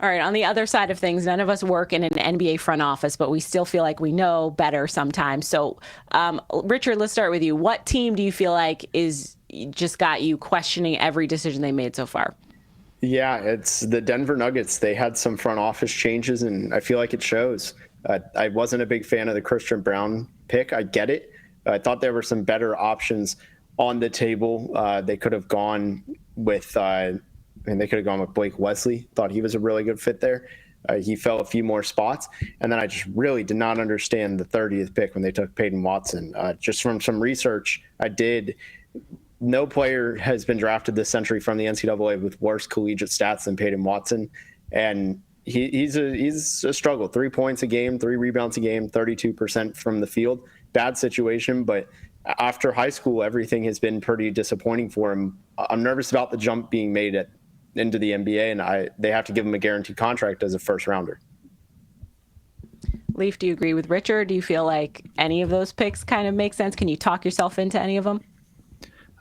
All right, on the other side of things, none of us work in an NBA front office, but we still feel like we know better sometimes. So, Richard, let's start with you. What team do you feel like is just got you questioning every decision they made so far? Yeah, it's the Denver Nuggets. They had some front office changes, and I feel like it shows. I wasn't a big fan of the Christian Braun pick. I get it. I thought there were some better options on the table. They could have gone with, they could have gone with Blake Wesley. Thought he was a really good fit there. He fell a few more spots. And then I just really did not understand the 30th pick when they took Peyton Watson. Just from some research I did, no player has been drafted this century from the NCAA with worse collegiate stats than Peyton Watson. And he's a struggle. 3 points a game, 3 rebounds a game, 32% from the field. Bad situation, but after high school, everything has been pretty disappointing for him. I'm nervous about the jump being made into the NBA, and they have to give him a guaranteed contract as a first rounder. Leif, do you agree with Richard? Do you feel like any of those picks kind of make sense? Can you talk yourself into any of them?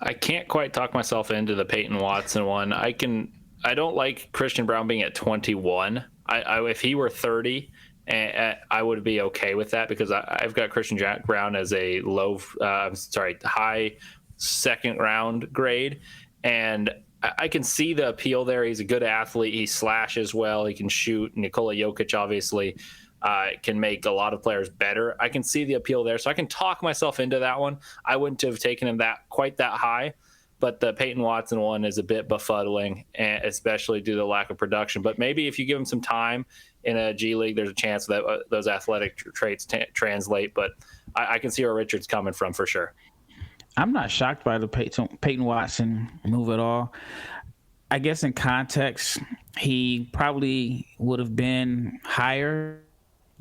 I can't quite talk myself into the Peyton Watson one. I don't like Christian Braun being at 21. If he were 30, I would be okay with that because I've got Christian Braun as a high second round grade. And I can see the appeal there. He's a good athlete. He slashes well. He can shoot. Nikola Jokic, obviously, can make a lot of players better. I can see the appeal there. So I can talk myself into that one. I wouldn't have taken him quite that high. But the Peyton Watson one is a bit befuddling, especially due to the lack of production. But maybe if you give him some time in a G League, there's a chance that those athletic traits translate. But I can see where Richard's coming from for sure. I'm not shocked by the Peyton Watson move at all. I guess in context, he probably would have been higher.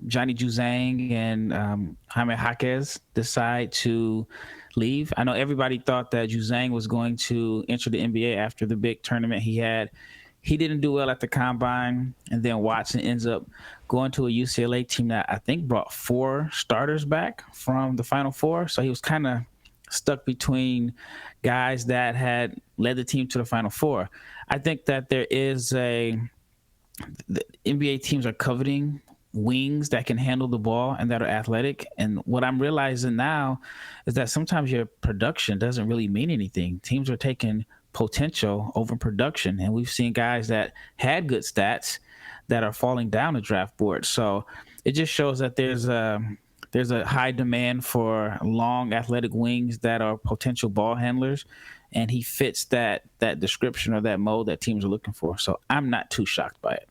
Johnny Juzang and Jaime Jaquez decide to leave. I know everybody thought that Juzang was going to enter the NBA after the big tournament he had. He didn't do well at the combine, and then Watson ends up going to a UCLA team that I think brought 4 starters back from the Final Four. So he was kind of stuck between guys that had led the team to the Final Four. I think that the NBA teams are coveting wings that can handle the ball and that are athletic. And what I'm realizing now is that sometimes your production doesn't really mean anything. Teams are taking potential over production. And we've seen guys that had good stats that are falling down the draft board. So it just shows that there's a high demand for long athletic wings that are potential ball handlers. And he fits that description or that mold that teams are looking for. So I'm not too shocked by it.